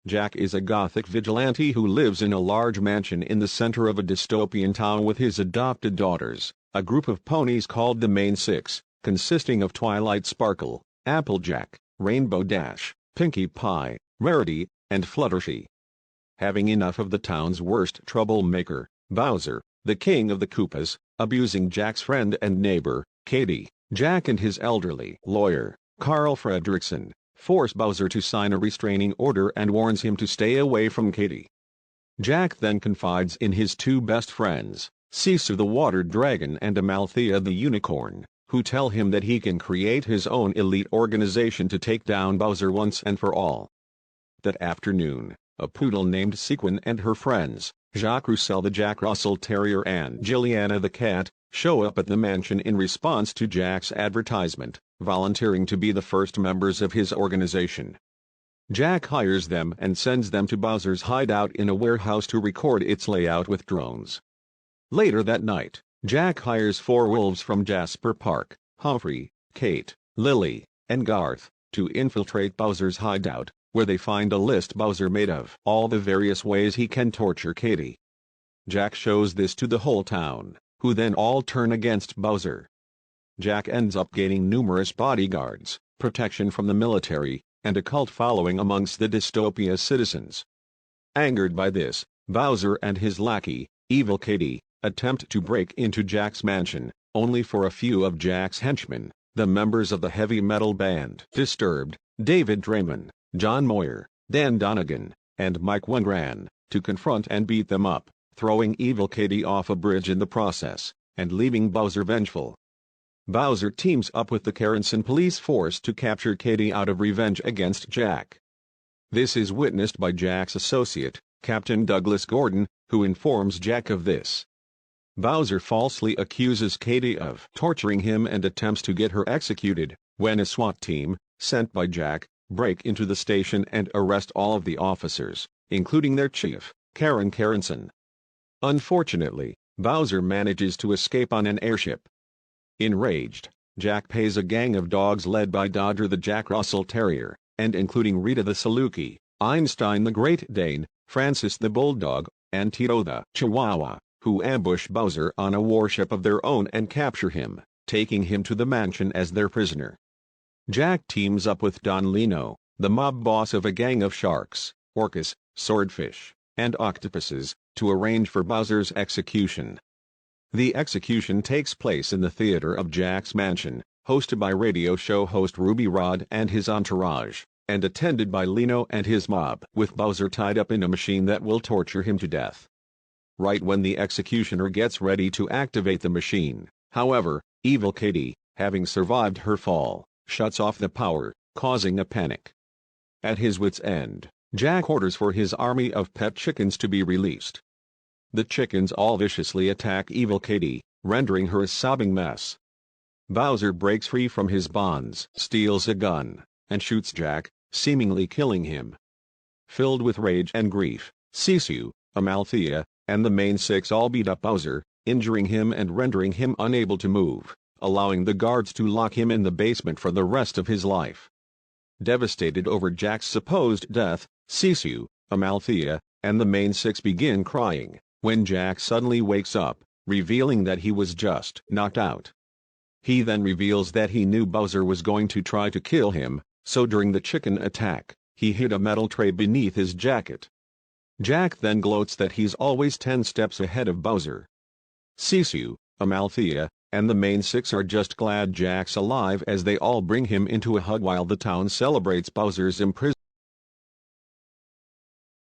Jack is a gothic vigilante who lives in a large mansion in the center of a dystopian town with his adopted daughters, a group of ponies called the Main Six, consisting of Twilight Sparkle, Applejack, Rainbow Dash, Pinkie Pie, Rarity, and Fluttershy. Having enough of the town's worst troublemaker, Bowser, the king of the Koopas, abusing Jack's friend and neighbor, Katy, Jack and his elderly lawyer, Carl Fredricksen, force Bowser to sign a restraining order and warns him to stay away from Katy. Jack then confides in his two best friends, Sisu the Water Dragon and Amalthea the Unicorn, who tell him that he can create his own elite organization to take down Bowser once and for all. That afternoon, a poodle named Sequin and her friends, Jacques Roussel the Jack Russell Terrier and Jilliana the cat, show up at the mansion in response to Jack's advertisement, volunteering to be the first members of his organization. Jack hires them and sends them to Bowser's hideout in a warehouse to record its layout with drones. Later that night, Jack hires 4 wolves from Jasper Park, Humphrey, Kate, Lily, and Garth, to infiltrate Bowser's hideout, where they find a list Bowser made of all the various ways he can torture Katy. Jack shows this to the whole town, who then all turn against Bowser. Jack ends up gaining numerous bodyguards, protection from the military, and a cult following amongst the Dystopia citizens. Angered by this, Bowser and his lackey, Evil Katy, attempt to break into Jack's mansion, only for a few of Jack's henchmen, the members of the heavy metal band Disturbed, David Draymond, John Moyer, Dan Donegan, and Mike Wengran, to confront and beat them up, throwing Evil Katy off a bridge in the process, and leaving Bowser vengeful. Bowser teams up with the Carranson police force to capture Katy out of revenge against Jack. This is witnessed by Jack's associate, Captain Douglas Gordon, who informs Jack of this. Bowser falsely accuses Katy of torturing him and attempts to get her executed, when a SWAT team, sent by Jack, break into the station and arrest all of the officers, including their chief, Karen Carranson. Unfortunately, Bowser manages to escape on an airship. Enraged, Jack pays a gang of dogs led by Dodger the Jack Russell Terrier, and including Rita the Saluki, Einstein the Great Dane, Francis the Bulldog, and Tito the Chihuahua, who ambush Bowser on a warship of their own and capture him, taking him to the mansion as their prisoner. Jack teams up with Don Lino, the mob boss of a gang of sharks, orcas, swordfish, and octopuses, to arrange for Bowser's execution. The execution takes place in the theater of Jack's mansion, hosted by radio show host Ruby Rhod and his entourage, and attended by Lino and his mob, with Bowser tied up in a machine that will torture him to death. Right when the executioner gets ready to activate the machine, however, Evil Katy, having survived her fall, shuts off the power, causing a panic. At his wit's end, Jack orders for his army of pet chickens to be released. The chickens all viciously attack Evil Katy, rendering her a sobbing mess. Bowser breaks free from his bonds, steals a gun, and shoots Jack, seemingly killing him. Filled with rage and grief, Sisu, Amalthea, and the Main Six all beat up Bowser, injuring him and rendering him unable to move, allowing the guards to lock him in the basement for the rest of his life. Devastated over Jack's supposed death, Sisu, Amalthea, and the Main Six begin crying, when Jack suddenly wakes up, revealing that he was just knocked out. He then reveals that he knew Bowser was going to try to kill him, so during the chicken attack, he hid a metal tray beneath his jacket. Jack then gloats that he's always 10 steps ahead of Bowser. Sisu, Amalthea, and the Main Six are just glad Jack's alive as they all bring him into a hug while the town celebrates Bowser's imprisonment.